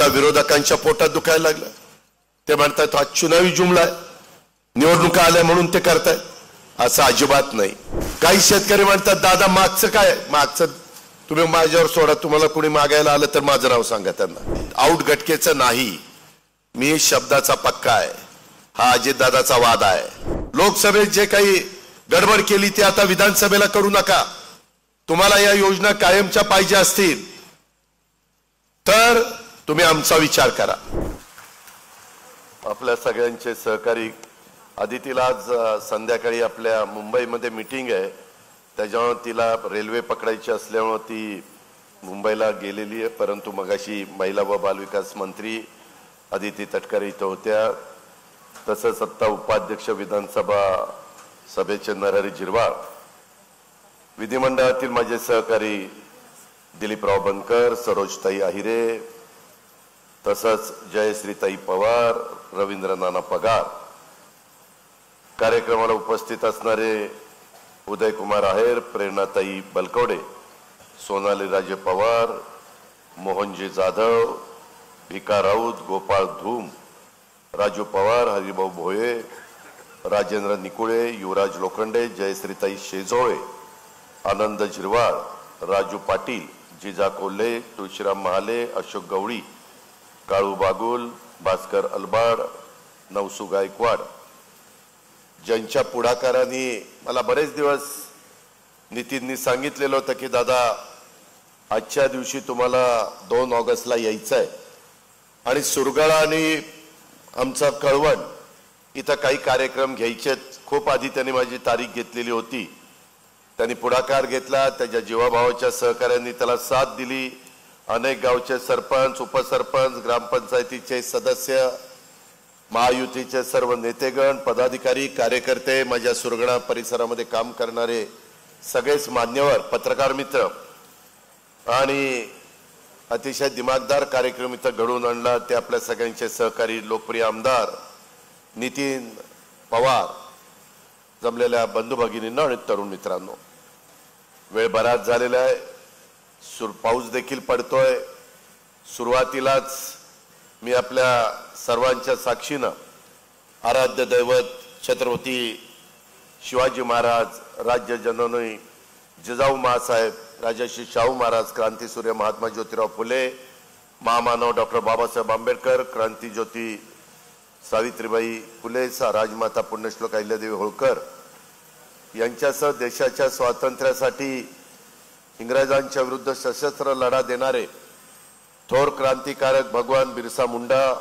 आता विरोधकांच्या पोटात दुखायला लागलं। ते म्हणतात हा चुनावी जुमला आहे, निवडणुका आल्या म्हणून ते करतायत। असं अजिबात नाही। काही शेतकरी म्हणतात दादा मागचं काय, मागचं तुम्ही माझ्यावर सोडा, तुम्हाला कोणी मागायला आलं तर माझं नाव सांगा त्यांना। आउट गटकेचं नाही, मी शब्दाचा पक्का आहे। हा अजितदादाचा वाद आहे। लोकसभेत जे काही गडबड केली ती आता विधानसभेला करू नका। तुम्हाला या योजना कायमच्या पाहिजे असतील तर तुम्ही आमचा विचार करा। आपल्या सगळ्यांचे सहकारी आदितीला आज संध्याकाळी आपल्या मुंबईमध्ये मीटिंग आहे, त्याच्यामुळे तिला रेल्वे पकडायची असल्यामुळे ती मुंबईला गेलेली आहे। परंतु मगाशी महिला व बालविकास मंत्री आदिती तटकरे इथं होत्या। तसंच सत्ता उपाध्यक्ष विधानसभा सभेचे नरहरी झिरवाळ, विधिमंडळातील माझे सहकारी दिलीपराव बनकर, सरोजताई आहिरे, तसंच जयश्रीताई पवार, रवींद्र नाना पगार, कार्यक्रमाला उपस्थित असणारे उदयकुमार आहेर, प्रेरणाताई बलकवडे, सोनाली राजे पवार, मोहनजी जाधव, भिका राऊत, गोपाळ धूम, राजू पवार, हरिभाऊ भोये, राजेंद्र निकुळे, युवराज लोखंडे, जयश्रीताई शेजोळे, आनंद झिरवाळ, राजू पाटील, जिजा कोल्हे, तुळशीराम महाले, अशोक गवळी, काळू बागुल, भास्कर अलबाड, नवसू गायकवाड, ज्यांच्या पुढाकाराने मला बरेच दिवस नितीननी सांगितलेलं होतं की दादा आजच्या दिवशी तुम्हाला 2 ऑगस्टला यायचं आहे आणि सुरगाळा आणि आमचा कळवण इथं काही कार्यक्रम घ्यायचे। खूप आधी त्यांनी माझी तारीख घेतलेली होती, त्यांनी पुढाकार घेतला, त्याच्या जीवाभावाच्या सहकार्याने त्याला साथ दिली। अनेक गावचे सरपंच, उपसरपंच, ग्रामपंचायतीचे सदस्य, महायुतीचे सर्व नेतेगण, पदाधिकारी, कार्यकर्ते, माझ्या सुरगणा परिसरामध्ये काम करणारे सगळेच मान्यवर, पत्रकार मित्र आणि अतिशय दिमागदार कार्यक्रम इथं घडवून आणला। ते आपल्या सगळ्यांचे सहकारी लोकप्रिय आमदार नितीन पवार, जमलेल्या बंधू भगिनींना आणि तरुण मित्रांनो, वेळ बराच झालेला आहे, पाऊस देखील पडतोय। सुरुवातीलाच मी आपल्या सर्वांच्या साक्षीनं आराध्य दैवत छत्रपती शिवाजी महाराज, राज्य जननी जिजाऊ मासाहेब, राजर्षी शाहू महाराज, क्रांतीसूर्य महात्मा ज्योतिराव फुले, महामानव डॉक्टर बाबासाहेब आंबेडकर, क्रांतीज्योती सावित्रीबाई फुले, राजमाता पुण्यश्लोक अहिल्यादेवी होळकर यांच्यासह देशाच्या स्वातंत्र्यासाठी इंग्रजांच्या विरुद्ध सशस्त्र लढा देणारे थोर क्रांतिकारक भगवान बिरसा मुंडा,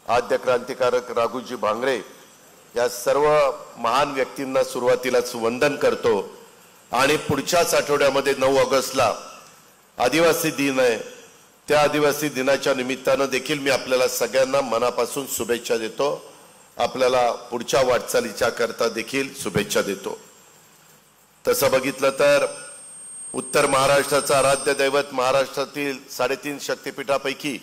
आद्य क्रांतिकारक राघोजी भांगरे या सर्व महान व्यक्तींना सुरुवातीलाच वंदन करतो। आणि पुढच्याच आठवड्यामध्ये 9 ऑगस्टला आदिवासी दिन आहे, त्या आदिवासी दिनाच्या निमित्तानं देखील मी आपल्याला सगळ्यांना मनापासून शुभेच्छा देतो। आपल्याला पुढच्या वाटचालीच्या करता देखील शुभेच्छा देतो। तसं बघितलं तर उत्तर महाराष्ट्राचा आराध्य दैवत, महाराष्ट्रातील 3.5 शक्तिपीठापैकी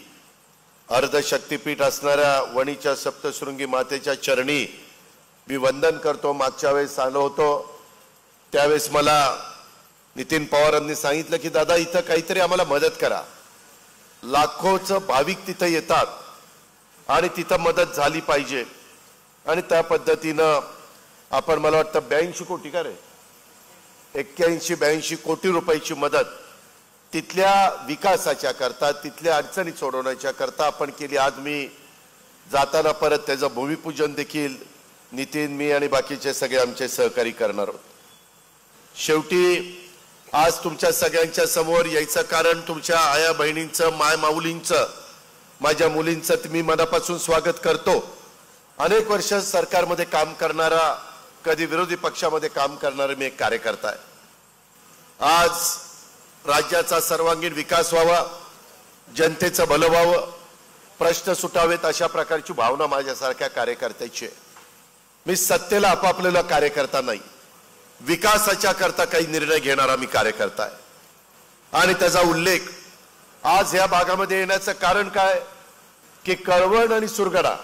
अर्ध शक्तिपीठ असणाऱ्या वणीच्या सप्तशृंगी मातेच्या चरणी मी वंदन करतो। मागच्या वेळेस आलो होतो त्यावेळेस मला नितीन पवारांनी सांगितलं की दादा इथं काहीतरी आम्हाला मदत करा। लाखोचं भाविक तिथं येतात आणि तिथं मदत झाली पाहिजे आणि त्या पद्धतीनं आपण मला वाटतं 82 कोटी का रे 81-82 कोटी रुपयाची मदत तिथल्या विकासाच्या करता, तिथल्या अडचणी सोडवण्याच्या करता आपण केली। आज मी जाताना परत त्याचं भूमिपूजन देखील नितीन, मी आणि बाकीचे सगळे आमचे सहकारी करणार आहोत। शेवटी आज तुमच्या सगळ्यांच्या समोर यायचं कारण तुमच्या आया बहिणींचं, माय माऊलींचं, माझ्या मुलींचं मी मनापासून स्वागत करतो। अनेक वर्ष सरकारमध्ये काम करणारा, कधी विरोधी पक्षामध्ये काम करणारा मी एक कार्यकर्ता आहे। आज राज्याचा सर्वांगीण विकास व्हावा, जनतेचं भलं व्हावं, प्रश्न सुटावेत अशा प्रकारची भावना माझ्यासारख्या कार्यकर्त्याची आहे। मी सत्तेला आपापलेला कार्यकर्ता नाही, विकासाच्या करता काही निर्णय घेणारा मी कार्यकर्ता आहे। आणि त्याचा उल्लेख आज या भागामध्ये येण्याचं कारण काय की कळवण आणि सुरगडा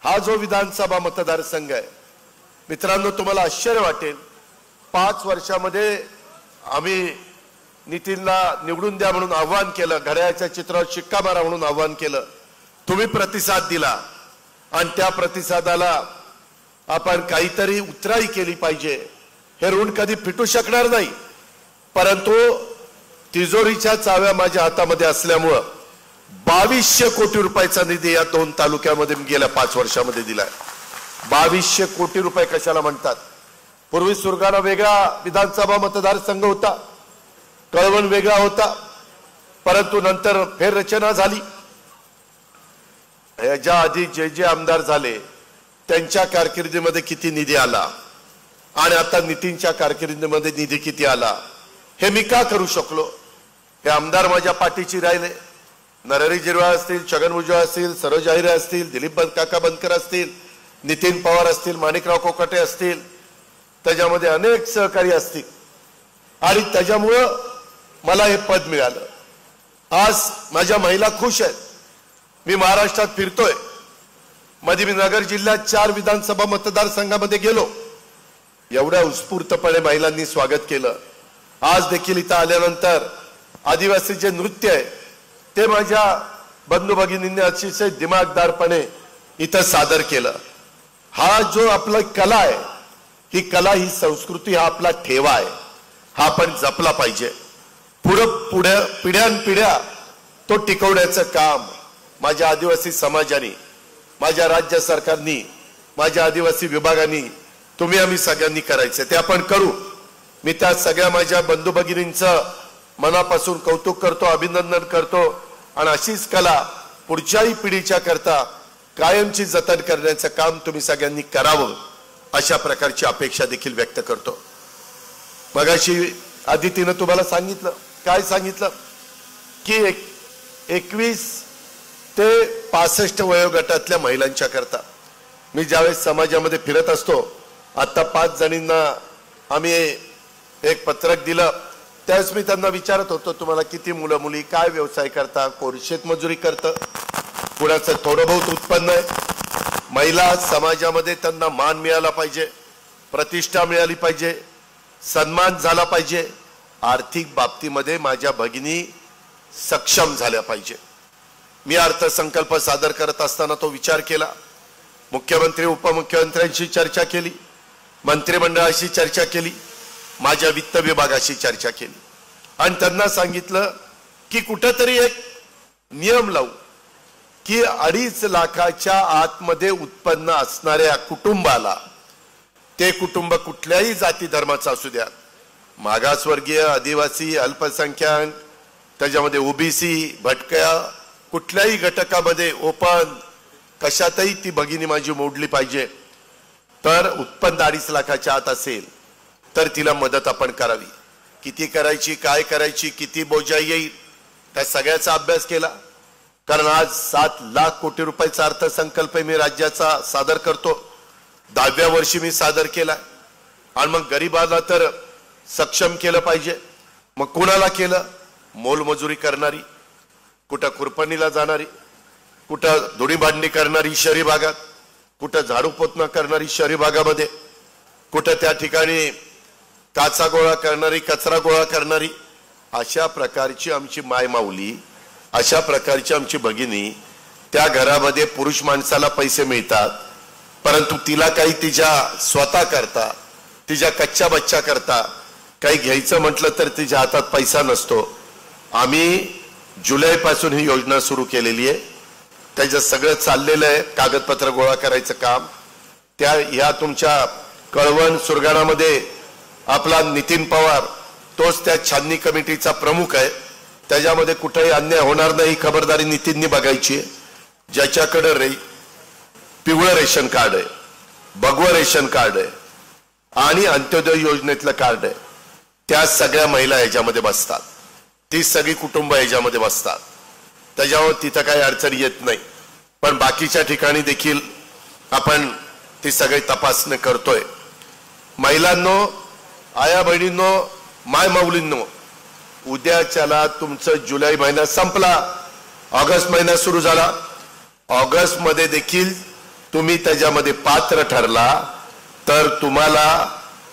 हा जो विधानसभा मतदारसंघ आहे मित्रांनो, तुम्हाला आश्चर्य वाटेल 5 वर्षामध्ये आम्ही नितीनला निवडून द्या म्हणून आव्हान केलं, घड्याळाच्या चित्रावर शिक्का मारा म्हणून आव्हान केलं, तुम्ही प्रतिसाद दिला आणि त्या प्रतिसादाला आपण काहीतरी उतराई केली पाहिजे. हे ऋण कधी फिटू शकणार नाही, परंतु तिजोरीच्या चाव्या माझ्या हातामध्ये असल्यामुळं 2200 कोटी रुपयाचा निधी या 2 तालुक्यामध्ये गेल्या 5 वर्षामध्ये दिलाय. 2200 कोटी रुपये कशाला म्हणतात? पूर्वी सुरगाणा वेगळा विधानसभा मतदारसंघ होता, कळवण वेगळा होता, परंतु नंतर फेररचना झाली. याच्या आधी जे जे आमदार झाले त्यांच्या कारकिर्दीमध्ये किती निधी आला आणि आता नितीनच्या कारकिर्दीमध्ये निधी किती आला हे मी का करू शकलो? हे आमदार माझ्या पाठीची राहिले. नरहरी झिरवाळ असतील, छगन भुजबळ असतील, सरोज अहिरे असतील, दिलीप काका बनकर असतील, नितीन पवार असतील, माणिकराव कोकाटे असतील, त्याच्यामध्ये अनेक सहकारी असतील आणि त्याच्यामुळं मला हे पद मिळालं. आज माझ्या महिला खुश आहेत. मी महाराष्ट्रात फिरतोय. मध्ये मी नगर जिल्ह्यात 4 विधानसभा मतदारसंघामध्ये गेलो. एवढ्या उत्स्फूर्तपणे महिलांनी स्वागत केलं. आज देखील इथं आल्यानंतर आदिवासी जे नृत्य आहे ते माझ्या बंधू भगिनींनी अतिशय दिमागदारपणे इथं सादर केलं. हा जो आपला कला आहे, ही कला, ही संस्कृती, हा आपला ठेवा आहे, हा आपण जपला पाहिजे. पुढे पिढ्यानपिढ्या तो टिकवण्याचं काम माझ्या आदिवासी समाजाने, माझ्या राज्य सरकारनी, माझ्या आदिवासी विभागाने, तुम्ही आम्ही सगळ्यांनी करायचं. ते आपण करू. मी त्या सगळ्या माझ्या बंधू भगिनींचं मनापासून कौतुक करतो, अभिनंदन करतो आणि अशीच कला पुढच्याही पिढीच्या करता कायमची जतन करण्याचं काम तुम्ही सगळ्यांनी करावं, अशा प्रकारची अपेक्षा देखील व्यक्त करतो. मगाशी आदितीनं तुम्हाला सांगितलं, काय सांगितलं की 21 ते 65 वयोगटातल्या महिलांच्या करता मी ज्यावेळेस समाजामध्ये फिरत असतो, आता 5 जणींना आम्ही एक पत्रक दिलं. त्यावेळेस मी त्यांना विचारत होतो, तुम्हाला किती मुलं मुली, काय व्यवसाय करता, कोण शेतमजुरी करतं, कुणाचं थोडं बहुत उत्पन्न आहे. महिला समाजामध्ये त्यांना मान मिळाला पाहिजे, प्रतिष्ठा मिळाली पाहिजे, सन्मान झाला पाहिजे. आर्थिक बाबतीमध्ये माझ्या भगिनी सक्षम झाल्या पाहिजे. मी अर्थसंकल्प सादर करत असताना तो विचार केला. मुख्यमंत्री उपमुख्यमंत्र्यांशी चर्चा केली, मंत्रिमंडळाशी चर्चा केली, माझ्या वित्त विभागाशी चर्चा केली आणि त्यांना सांगितलं की कुठेतरी एक नियम लावू की 2.5 लाखाच्या आतमध्ये उत्पन्न असणाऱ्या कुटुंबाला, ते कुटुंब कुठल्याही जाती धर्माचं असू द्या, मागासवर्गीय, आदिवासी, अल्पसंख्याक, त्याच्यामध्ये ओबीसी, भटक्या, कुठल्याही घटकामध्ये, ओपन, कशातही ती भगिनी माझी मोडली पाहिजे. तर उत्पन्न 2.5 लाखाच्या आत असेल तर तिला मदत आपण करावी. किती करायची, काय करायची, किती बोजा येईल, त्या सगळ्याचा अभ्यास केला. कारण आज 7 लाख कोटी रुपयाचा अर्थसंकल्प मी राज्याचा सादर करतो. 10व्या वर्षी मी सादर केला आणि मग गरिबाला तर सक्षम केलं पाहिजे. मग कोणाला केलं? मोलमजुरी करणारी, कुठं खुरपणीला जाणारी, कुठं धुणी भांडणी करणारी शहरी भागात, कुठं झाडू पोतना करणारी शहरी भागामध्ये, कुठं त्या ठिकाणी काचा गोळा करणारी, कचरा गोळा करणारी, अशा प्रकारची आमची मायमाऊली, अशा प्रकारची आमची भगिनी. त्या घरामध्ये पुरुष माणसाला पैसे मिळतात, परंतु तिला काही तिच्या स्वतः करता, तिच्या कच्च्या बच्चा करता काही घ्यायचं म्हटलं तर तिच्या हातात पैसा नसतो. आम्ही जुलैपासून ही योजना सुरू केलेली आहे. त्याचं सगळं चाललेलं आहे, कागदपत्र गोळा करायचं काम. त्या ह्या तुमच्या कळवण सुरगाणामध्ये आपला नितीन पवार, तोच त्या छाननी कमिटीचा प्रमुख आहे. त्याच्यामध्ये कुठेही अन्याय होणार नाही, खबरदारी नितीननी बघायची आहे. ज्याच्याकडे पिवळं रेशन कार्ड आहे, भगवं रेशन कार्ड आहे आणि अंत्योदय योजनेतलं कार्ड आहे, त्या सगळ्या महिला याच्यामध्ये बसतात. ती सगळी कुटुंब याच्यामध्ये बसतात. त्याच्यावर तिथं काही अडचण येत नाही. पण बाकीच्या ठिकाणी देखील आपण ती सगळी तपासणी करतोय. महिलांनो, आया बहिणींनो, माय माऊलींनो, उद्याच्याला तुमचं जुलै महिना संपला, ऑगस्ट महिना सुरू झाला. ऑगस्ट मध्ये देखील तुम्ही त्याच्यामध्ये पात्र ठरला तर तुम्हाला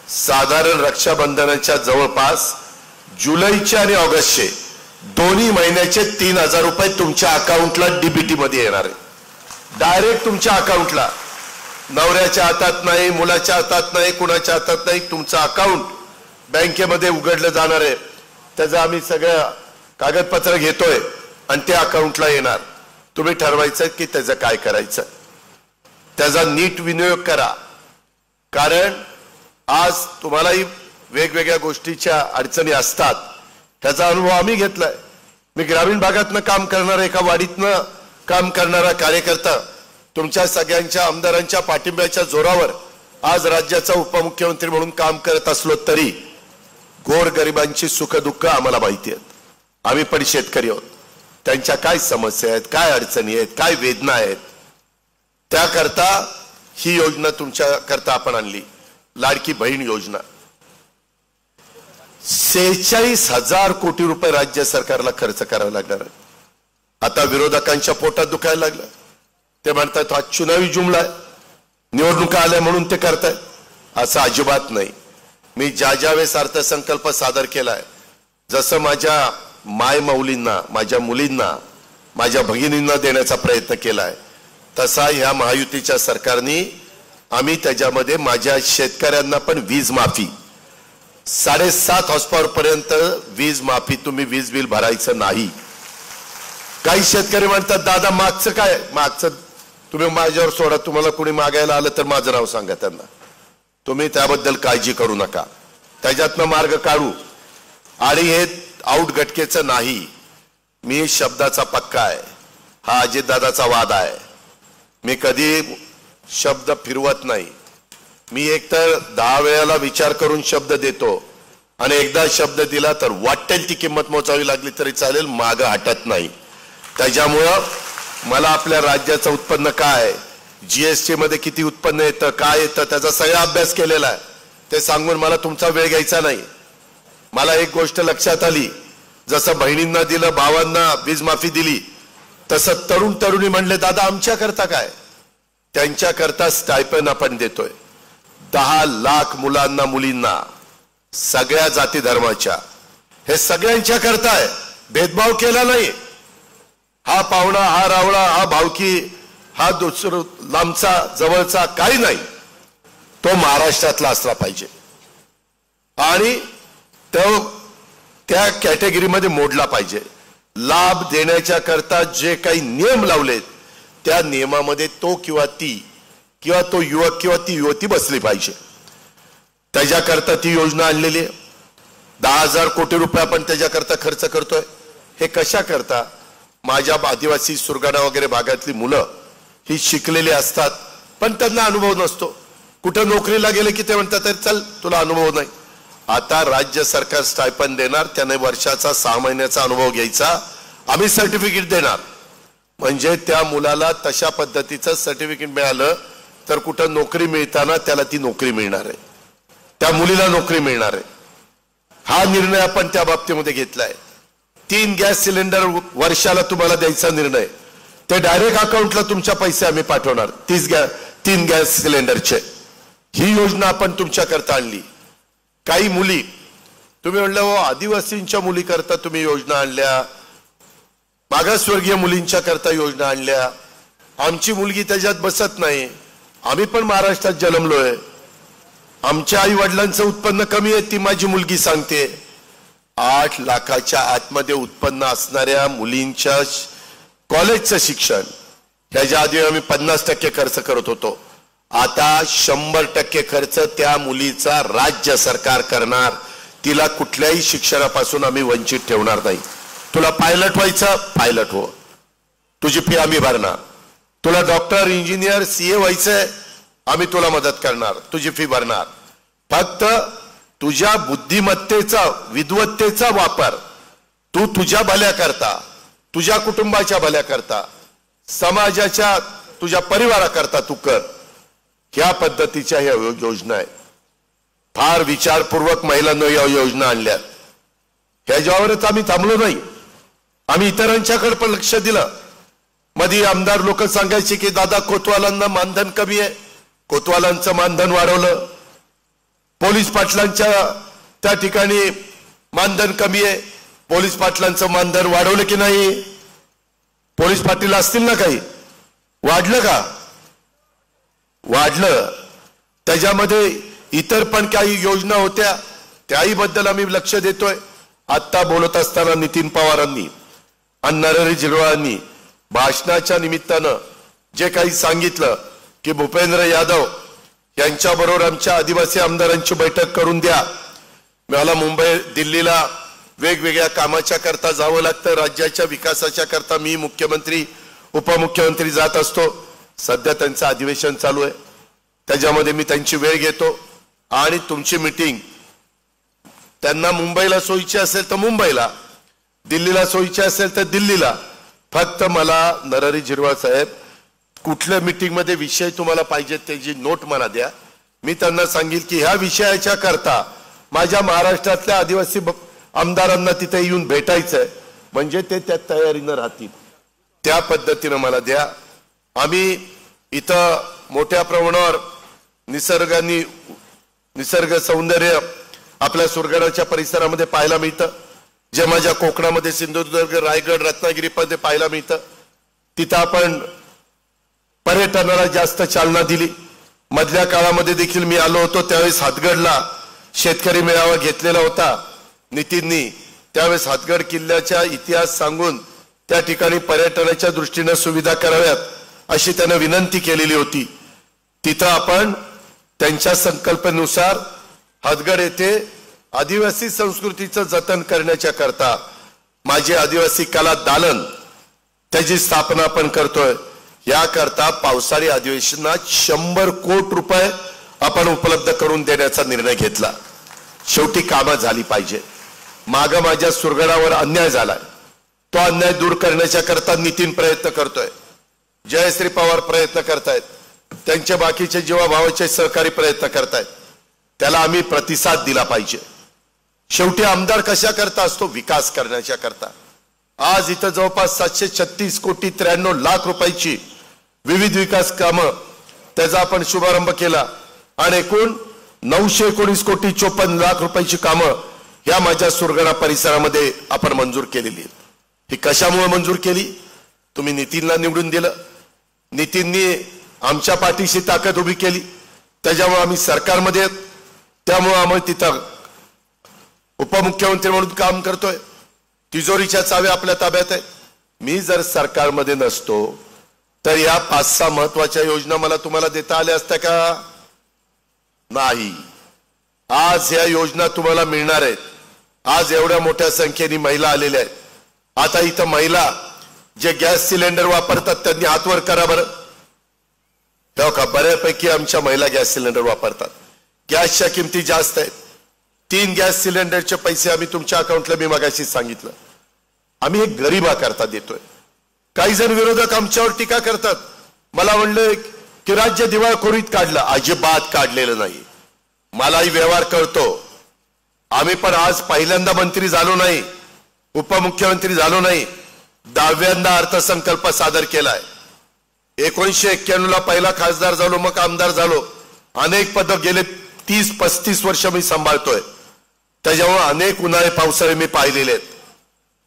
साधारण रक्षाबंधनाच्या जवळपास जुलैचे आणि ऑगस्टचे दोन्ही महिन्याचे 3,000 रुपये तुमच्या अकाउंटला डीबीटी मध्ये येणार आहे, डायरेक्ट तुमच्या अकाउंटला. नवऱ्याच्या हातात नाही, मुलाच्या हातात नाही, कुणाच्या हातात नाही, तुमचं अकाउंट बँकेमध्ये उघडलं जाणार आहे. त्याचं आम्ही सगळं कागदपत्र घेतोय आणि ते अकाउंटला येणार. तुम्ही ठरवायचं की त्याचं काय करायचं, त्याचा नीट विनियोग करा. कारण आज तुम्हालाही वेगवेगळ्या गोष्टीच्या अडचणी असतात, त्याचा अनुभव आम्ही घेतलाय. मी ग्रामीण भागातनं काम करणारा, एका वाडीतनं काम करणारा कार्यकर्ता, तुमच्या सगळ्यांच्या आमदारांच्या पाठिंब्याच्या जोरावर आज राज्याचा उपमुख्यमंत्री म्हणून काम करत असलो तरी गोरगरिबांची सुखदुःख आम्हाला माहिती आहेत. आम्ही पण शेतकरी आहोत, त्यांच्या काय समस्या आहेत, काय अडचणी आहेत, काय वेदना आहेत, त्याकरता ही योजना तुमच्या करता आपण आणली. लाडकी बहीण योजना 46,000 कोटी रुपये राज्य सरकारला खर्च करावा लागणार आहे. आता विरोधकांच्या पोटात दुखायला लागलं. ते म्हणतात हा चुनावी जुमला आहे, निवडणुका आल्या म्हणून ते करतायत. असं अजिबात नाही. मी ज्या वेळेस अर्थसंकल्प सादर केलाय, जसं माझ्या माय माऊलींना, माझ्या मुलींना, माझ्या भगिनींना देण्याचा प्रयत्न केलाय, तसा ह्या महायुतीच्या सरकारने आम्ही त्याच्यामध्ये माझ्या शेतकऱ्यांना पण वीज माफी 7.5 हॉर्सपॉवर पर्यंत वीज माफी, तुम्ही वीज बिल भरायचं नाही. काही शेतकरी म्हणतात दादा मागचं काय, मागचं तुम्ही माझ्यावर सोडा, तुम्हाला कोणी मागायला आलं तर माझं नाव सांगा त्यांना. तुम्ही त्याबद्दल काळजी करू नका, त्याच्यातनं मार्ग काढू. आणि हे आउट गटकेचं नाही, मी शब्दाचा पक्का आहे. हा अजितदादाचा वाद आहे, मी कधी शब्द फिरवत नाही. मी एकतर 10 वेळेला विचार करून शब्द देतो आणि एकदा शब्द दिला तर वाटेल ती किंमत मोजावी लागली तरी चालेल, मागं हटत नाही. त्याच्यामुळं मला आपल्या राज्याचं उत्पन्न काय, जीएसटी मध्ये किती उत्पन्न येतं, काय येतं, त्याचा सगळा अभ्यास केलेला आहे. ते सांगून मला तुमचा वेळ घ्यायचा नाही. मला एक गोष्ट लक्षात आली, जसं बहिणींना दिलं, भावांना वीज माफी दिली, तसं तरुण तरुणी म्हणले दादा आमच्या करता काय, त्यांच्या करता स्टायपन आपण देतोय. 10 लाख मुलांना मुलींना, सगळ्या जाती धर्माच्या, हे सगळ्यांच्या करता आहे. भेदभाव केला नाही. हा पाहुणा, हा रावळा, हा भावकी, हा दुसरा लांबचा जवळचा काही नाही, तो महाराष्ट्रातला असला पाहिजे आणि तो त्या कॅटेगरीमध्ये मोडला पाहिजे. लाभ देण्याच्या करता जे काही नियम लावलेत त्या नियमामध्ये तो किंवा ती किंवा तो युवक किंवा ती युवती बसली पाहिजे. त्याच्याकरता ती योजना आणलेली आहे. 10,000 कोटी रुपये आपण त्याच्याकरता खर्च करतोय. हे कशा करता, माझ्या आदिवासी सुरगाणा वगैरे भागातली मुलं ही शिकलेली असतात पण त्यांना अनुभव नसतो. कुठं नोकरीला गेले की ते म्हणतात चल तुला अनुभव नाही. आता राज्य सरकार स्टायपन देणार, त्याने वर्षाचा 6 महिन्याचा अनुभव घ्यायचा, आम्ही सर्टिफिकेट देणार. म्हणजे त्या मुलाला तशा पद्धतीचं सर्टिफिकेट मिळालं तर कुठं नोकरी मिळताना त्याला ती नोकरी मिळणार आहे, त्या मुलीला नोकरी मिळणार आहे. हा निर्णय आपण त्या बाबतीमध्ये घेतलाय. 3 गॅस सिलेंडर वर्षाला तुम्हाला द्यायचा निर्णय, ते डायरेक्ट अकाउंटला तुमच्या पैसे आम्ही पाठवणार. 3 गॅस सिलेंडरचे ही योजना आपण तुमच्याकरता आणली. काही मुली तुम्ही म्हणलं हो आदिवासींच्या मुली करता तुम्ही योजना आणल्या, मागासवर्गीय मुलींच्या करता योजना आणल्या, आमची मुलगी त्याच्यात बसत नाही. आम्ही पण महाराष्ट्रात जन्मलोय, आमच्या आई वडिलांचं उत्पन्न कमी आहे, ती माझी मुलगी सांगते. 8 लाखाच्या आतमध्ये उत्पन्न असणाऱ्या मुलींच्या कॉलेजचं शिक्षण, ह्याच्या आधी आम्ही 50% खर्च करत होतो, आता 100% खर्च त्या मुलीचा राज्य सरकार करणार. तिला कुठल्याही शिक्षणापासून आम्ही वंचित ठेवणार नाही. तुला पायलट व्हायचं, पायलट हो, तुझी फी आम्ही भरणार. तुला डॉक्टर, इंजिनियर, सीए व्हायचंय, आम्ही तुला मदत करणार, तुझी फी भरणार. फक्त तुझ्या बुद्धिमत्तेचा, विद्वत्तेचा वापर तू तुझ्या भल्या करता, तुझ्या कुटुंबाच्या भल्या करता, समाजाच्या, तुझ्या परिवाराकरता तू कर. ह्या पद्धतीच्या ह्या योजना आहेत. फार विचारपूर्वक महिलांना या योजना आणल्यात. ह्याच्यावरच आम्ही थांबलो नाही, आम्ही इतरांच्याकडे पण लक्ष दिलं. मध्ये आमदार लोक सांगायचे की दादा कोतवालांना मानधन कमी आहे, कोतवालांचं मानधन वाढवलं. पोलीस पाटलांच्या त्या ठिकाणी मानधन कमी आहे, पोलीस पाटलांचं मानधन वाढवलं की नाही? पोलीस पाटील असतील ना, काही वाढलं का? वाढलं. त्याच्यामध्ये इतर पण काही योजना होत्या, त्याही बद्दल आम्ही लक्ष देतोय. आता बोलत असताना नितीन पवारांनी आणि नरहरी झिरवाळांनी भाषणाच्या निमित्तानं जे काही सांगितलं की भूपेंद्र यादव यांच्याबरोबर आमच्या आदिवासी आमदारांची बैठक करून द्या. मला मुंबई दिल्लीला वेगवेगळ्या कामाच्या करता जावं लागतं, राज्याच्या विकासाच्या करता मी मुख्यमंत्री उपमुख्यमंत्री जात असतो. सध्या त्यांचं अधिवेशन चालू आहे, त्याच्यामध्ये मी त्यांची वेळ घेतो आणि तुमची मीटिंग त्यांना मुंबईला सोयीची असेल तर मुंबईला, दिल्लीला सोयीची असेल तर दिल्लीला. फक्त मला नरहरी झिरवाळ साहेब कुठल्या मीटिंग मध्ये विषय तुम्हाला पाहिजे त्याची नोट मला द्या. मी त्यांना सांगेल की ह्या विषयाच्या करता माझ्या महाराष्ट्रातल्या आदिवासी आमदारांना तिथे येऊन भेटायचंय, म्हणजे ते त्या तयारीनं राहतील. त्या पद्धतीनं मला द्या. आम्ही इथं मोठ्या प्रमाणावर निसर्ग सौंदर्य आपल्या सुरगडाच्या परिसरामध्ये पाहायला मिळतं, जे माझ्या कोकणामध्ये सिंधुदुर्ग, रायगड, रत्नागिरीमध्ये पाहायला मिळतं. तिथं आपण पर्यटनाला जास्त चालना दिली. मधल्या काळामध्ये देखील मी आलो होतो, त्यावेळेस हातगडला शेतकरी मेळावा घेतलेला होता नितीननी. त्यावेळेस हातगड किल्ल्याचा इतिहास सांगून त्या ठिकाणी पर्यटनाच्या दृष्टीने सुविधा कराव्यात अशी त्याने विनंती केलेली होती. तिथं आपण त्यांच्या संकल्पनेनुसार हातगड येथे आदिवासी संस्कृतीचं जतन करण्याच्या करता माझे आदिवासी कला दालन त्याची स्थापना आपण करतोय. या करता पावसाळी अधिवेशनात 100 कोटी रुपये आपण उपलब्ध करून देण्याचा निर्णय घेतला. शेवटी कामं झाली पाहिजे. माग माझ्या सुरगडावर अन्याय झालाय, तो अन्याय दूर करण्याच्या करता नितीन प्रयत्न करतोय, जयश्री पवार प्रयत्न करतायत, त्यांचे बाकीचे जीवाभावाचे सहकारी प्रयत्न करतायत. त्याला आम्ही प्रतिसाद दिला पाहिजे. शेवटी आमदार कशा करता असतो? विकास करण्याच्या करता. आज इथं जवळपास 736 कोटी 93 लाख रुपयाची विविध विकास कामं त्याचा आपण शुभारंभ केला आणि एकूण 919 कोटी 54 लाख रुपयाची कामं ह्या माझ्या सुरगडा परिसरामध्ये आपण मंजूर केलेली आहेत. ही कशामुळे मंजूर केली? तुम्ही नितीनला निवडून दिलं, नितीननी आमच्या पाठीशी ताकद उभी केली, त्याच्यामुळे आम्ही सरकारमध्ये, त्यामुळे आम्ही तिथं उपमुख्यमंत्री म्हणून काम करतोय. तिजोरीच्या चाव्या आपल्या ताब्यात आहेत. मी जर सरकारमध्ये नसतो तर या 5-6 महत्वाच्या योजना मला तुम्हाला देता आल्या असत्या का? नाही. आज या योजना तुम्हाला मिळणार आहेत. आज एवढ्या मोठ्या संख्येने महिला आलेल्या आहेत. आता इथं महिला जे गॅस सिलेंडर वापरतात त्यांनी हातवर करा बरं. तेव्हा का बऱ्यापैकी आमच्या महिला गॅस सिलेंडर वापरतात. गॅसच्या किमती जास्त आहेत. 3 गॅस सिलेंडरचे पैसे आम्ही तुमच्या अकाउंटला मी मगाशी सांगितलं आम्ही एक गरिबाकरता देतोय. काही जण विरोधक आमच्यावर टीका करतात. मला म्हणलं की राज्य दिवाळखोरीत काढलं. अजिबात काढलेलं नाही. मलाही व्यवहार कळतो. आम्ही पण आज पहिल्यांदा मंत्री झालो नाही, उपमुख्यमंत्री झालो नाही, 10व्यांदा अर्थसंकल्प सादर केलाय. 1991 ला पहिला खासदार झालो, मग आमदार झालो. अनेक पद गेले 30-35 वर्ष मी सांभाळतोय. त्याच्यामुळे अनेक उन्हाळे पावसाळे मी पाहिलेले आहेत.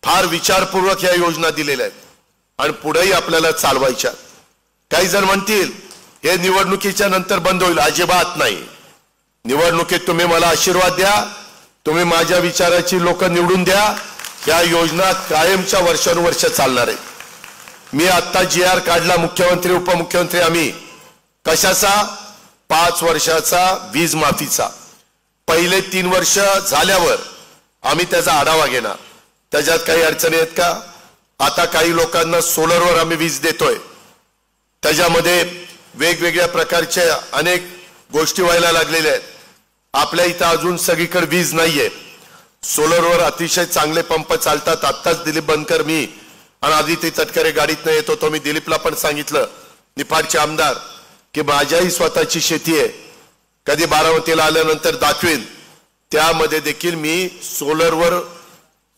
फार विचारपूर्वक या योजना दिलेल्या आहेत आणि पुढेही आपल्याला चालवायच्या. काही जण म्हणतील हे निवडणुकीच्या नंतर बंद होईल. अजिबात नाही. निवडणुकीत तुम्ही मला आशीर्वाद द्या, तुम्ही माझ्या विचाराची लोक निवडून द्या. या योजना कायमच्या वर्षानुवर्ष चालणार आहेत. मी आता GR काढला मुख्यमंत्री उपमुख्यमंत्री आम्ही कशाचा? 5 वर्षाचा वीज माफीचा. पहिले 3 वर्ष झाल्यावर आम्ही त्याचा आढावा घेणार. त्याच्यात काही अडचणी आहेत का? आता काही लोकांना सोलरवर आम्ही वीज देतोय. त्याच्यामध्ये वेगवेगळ्या प्रकारच्या अनेक गोष्टी व्हायला लागलेल्या आहेत. आपल्या इथं अजून सगळीकडे वीज नाहीये. सोलरवर अतिशय चांगले पंप चालतात. आत्ताच दिलीप बनकर मी आणि आदिती तटकरे गाडीतनं येत होतो. मी दिलीपला पण सांगितलं, निफाडचे आमदार, की माझ्याही स्वतःची शेती आहे, कधी बारामतीला आल्यानंतर दाखवेन. त्यामध्ये देखील मी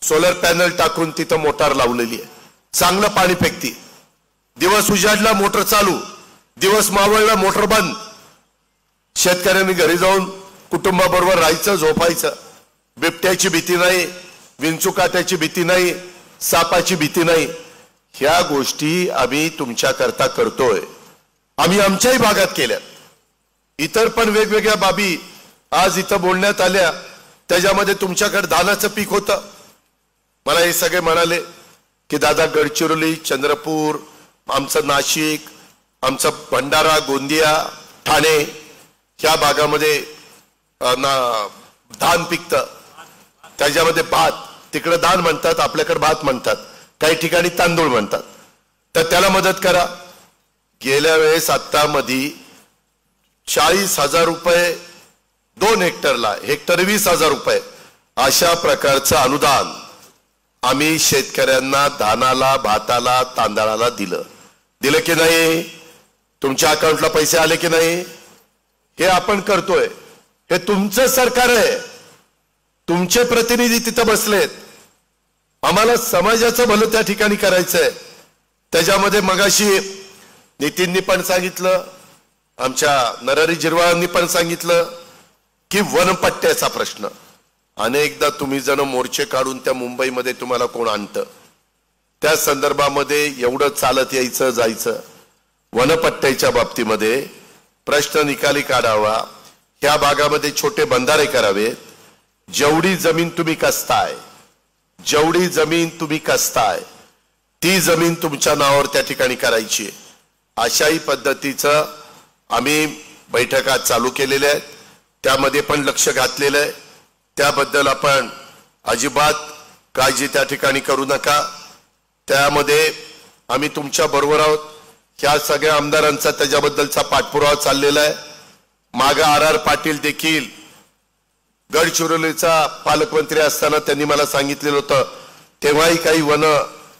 सोलर पॅनल टाकून तिथं मोटार लावलेली आहे. चांगलं पाणी फेकती. दिवस उजाडला मोटर चालू, दिवस मावळला मोटर बंद. शेतकऱ्यांनी घरी जाऊन कुटुंबाबरोबर राहायचं, झोपायचं. बिबट्याची भीती नाही, विंचुकाट्याची भीती नाही, सापाची भीती नाही. ह्या गोष्टी आम्ही तुमच्याकरता करतोय. आम्ही आमच्याही भागात केल्या. इतर पण वेगवेगळ्या बाबी आज इथं बोलण्यात आल्या. त्याच्यामध्ये तुमच्याकडे धानाचं पीक होतं. मला हे सगळे म्हणाले की दादा गडचिरोली, चंद्रपूर, आमचं नाशिक, आमचं भंडारा, गोंदिया, ठाणे ह्या भागामध्ये धान पिकतं. त्याच्यामध्ये भात, तिकडे धान म्हणतात, आपल्याकडे भात म्हणतात, काही ठिकाणी तांदूळ म्हणतात. तर त्याला मदत करा. गेल्या वेळेस आता मध्ये 40,000 रुपये 2 हेक्टरला, हेक्टर 20,000 रुपये अशा प्रकारचं अनुदान आम्ही शेतकऱ्यांना धानाला, भाताला, तांदळाला दिलं की नाही? तुमच्या अकाउंटला पैसे आले की नाही? हे आपण करतोय. हे तुमचं सरकार आहे. तुमचे प्रतिनिधी तिथं बसलेत. आम्हाला समाजाचं भलं त्या ठिकाणी करायचंय. त्याच्यामध्ये मगाशी नितीननी पण सांगितलं, आमच्या नरहरी झिरवाळांनी पण सांगितलं की वनपट्ट्याचा प्रश्न. अनेकदा तुम्ही जण मोर्चे काढून त्या मुंबईमध्ये तुम्हाला कोण आणतं, त्या संदर्भामध्ये एवढं चालत यायचं जायचं. वनपट्ट्याच्या बाबतीमध्ये प्रश्न निकाली काढावा. ह्या भागामध्ये छोटे बंधारे करावेत. जेवढी जमीन तुम्ही कसताय ती जमीन तुमच्या नावावर त्या ठिकाणी करायची. अशाही पद्धतीचं आम्ही बैठका चालू केलेल्या आहेत. त्यामध्ये पण लक्ष घातलेलं आहे. त्याबद्दल आपण अजिबात काळजी त्या ठिकाणी करू नका. त्यामध्ये आम्ही तुमच्या बरोबर आहोत. ह्या सगळ्या आमदारांचा त्याच्याबद्दलचा पाठपुरावा चाललेला आहे. मागे आर पाटील देखील गडचिरोलीचा पालकमंत्री असताना त्यांनी मला सांगितलेलं होतं, तेव्हाही काही वन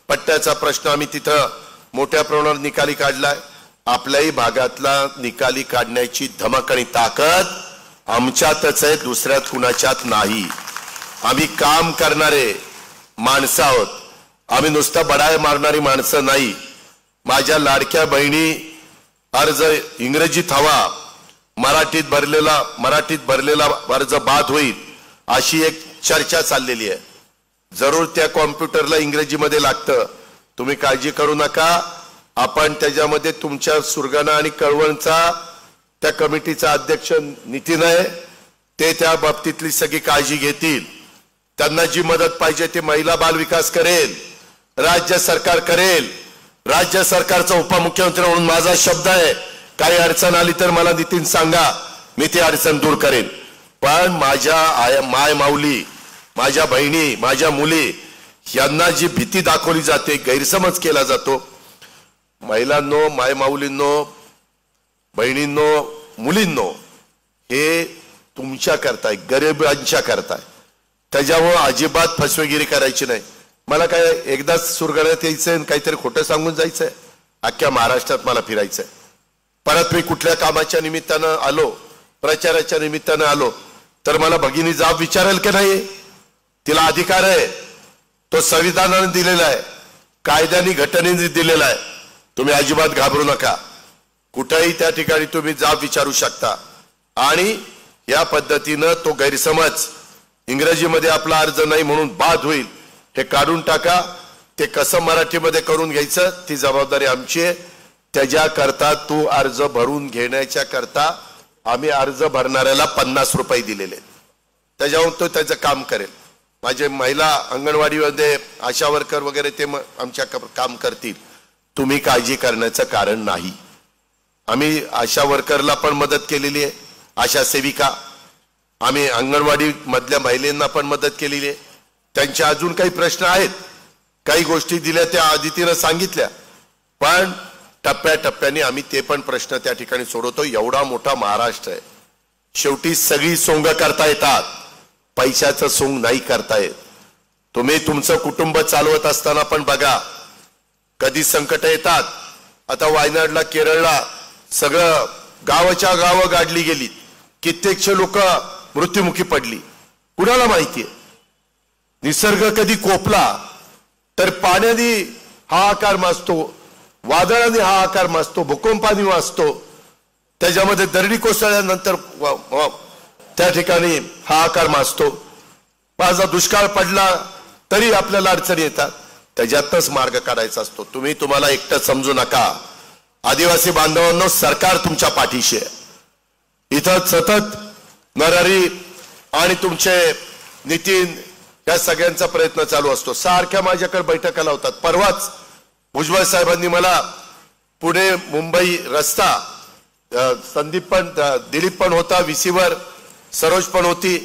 पट्ट्याचा प्रश्न आम्ही तिथं मोठ्या प्रमाणावर निकाली काढलाय. आपल्याही भागातला निकाली काढण्याची धमक आणि ताकद आमच्यातच आहे, दुसऱ्यात कुणाच्यात नाही. आम्ही काम करणारे माणसं आहोत. आम्ही नुसतं बडाय मारणारी माणसं नाही. माझ्या लाडक्या बहिणी अर्ज इंग्रजीत हवा, मराठीत भरलेला अर्ज बाद होईल अशी एक चर्चा चाललेली आहे. जरूर त्या कॉम्प्युटरला इंग्रजीमध्ये लागतं. तुम्ही काळजी करू नका. आपण त्याच्यामध्ये तुमच्या सुरगाणा आणि कळवणचा त्या कमिटीचा अध्यक्ष नितीन आहे, ते त्या बाबतीतली सगळी काळजी घेतील. त्यांना जी मदत पाहिजे ते महिला बाल विकास करेल, राज्य सरकार करेल. राज्य सरकारचा उपमुख्यमंत्री म्हणून माझा शब्द आहे, काही अडचण आली तर मला नितीन सांगा, मी ती अडचण दूर करेन. पण माझ्या माय माऊली, माझ्या बहिणी, माझ्या मुली यांना जी भीती दाखवली जाते, गैरसमज केला जातो, महिलांनो, माय माऊलींनो, बहिणींनो, मुलींनो, हे तुमच्या करताय, गरिबांच्या करताय. त्याच्यामुळे अजिबात फसवेगिरी करायची नाही. मला काय एकदाच सुरगण्यात यायचंय, काहीतरी खोटं सांगून जायचंय, अख्ख्या महाराष्ट्रात मला फिरायचंय. परत मी कुठल्या कामाच्या निमित्तानं आलो, प्रचाराच्या निमित्तानं आलो तर मला भगिनी जाब विचारेल की नाही? तिला अधिकार आहे. तो संविधानाने दिलेला आहे, कायद्याने, घटनेने दिलेला आहे. तुम्ही अजिबात घाबरू नका. कुठेही त्या ठिकाणी तुम्ही जाब विचारू शकता. आणि या पद्धतीनं तो गैरसमज इंग्रजीमध्ये आपला अर्ज नाही म्हणून बाद होईल हे काढून टाका. ते कसं मराठीमध्ये करून घ्यायचं ती जबाबदारी आमची आहे. त्याच्याकरता तो अर्ज भरून घेण्याच्या करता आम्ही अर्ज भरणाऱ्याला 50 रुपये दिलेले. त्याच्यावर तो त्याचं काम करेल. माझे महिला अंगणवाडीमध्ये आशा वर्कर वगैरे ते आमच्या काम करतील. तुम्ही काळजी करण्याचं कारण नाही. आम्ही आशा वर्करला पण मदत केलेली आहे, आशा सेविका. आम्ही अंगणवाडी मधल्या महिलांना पण मदत केलेली आहे. त्यांचे अजून काही प्रश्न आहेत, काही गोष्टी दिल्या त्या आदितीनं सांगितल्या, पण टप्प्याटप्प्याने आम्ही ते पण प्रश्न त्या ठिकाणी सोडवतो. एवढा मोठा महाराष्ट्र आहे. शेवटी सगळी सोंग करता येतात, पैशाचं सोंग नाही करता येत. तुम्ही तुमचं कुटुंब चालवत असताना पण बघा, कधी संकट येतात. आता वायनाडला, केरळला सगळं गावाच्या गावं गाडली गेली, कित्येकशे लोक मृत्युमुखी पडली. कुणाला माहितीये? निसर्ग कधी कोपला तर पाण्याने हाहाकार माजतो, वादळाने हाहाकार माजतो, भूकंपाने वाजतो, त्याच्यामध्ये दरडी कोसळल्यानंतर त्या ठिकाणी हाहाकार माजतो. माझा दुष्काळ पडला तरी आपल्याला अडचणी येतात, त्याच्यातच मार्ग काढायचा असतो. तुम्हाला एकटं समजू नका. आदिवासी बांधवांनो, सरकार तुमच्या पाठीशी आहे. इथं सतत नरहरी आणि तुमचे नितीन या सगळ्यांचा प्रयत्न चालू असतो. सारख्या माझ्याकडे बैठका लावतात. परवाच भुजबळ साहेबांनी मला पुणे मुंबई रस्ता, दिलीप पण होता, VC वर सरोज पण होती,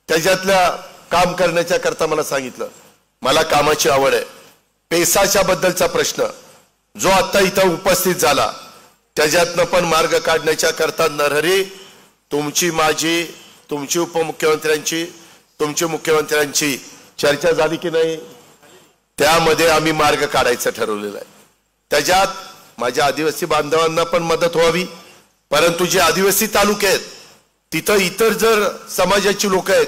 त्याच्यातल्या काम करण्याच्या करता मला सांगितलं मला कामाची आवड आहे. पेसाच्या बद्दलचा प्रश्न जो आता इथं उपस्थित झाला त्याच्यातनं पण मार्ग काढण्याच्या करता नरहरी, तुमची, माझी, तुमची उपमुख्यमंत्र्यांची, तुमची मुख्यमंत्र्यांची चर्चा झाली की नाही? त्यामध्ये आम्ही मार्ग काढायचं ठरवलेलं आहे. त्याच्यात माझ्या आदिवासी बांधवांना पण मदत व्हावी, परंतु जे आदिवासी तालुके आहेत तिथं इतर जर समाजाची लोक आहेत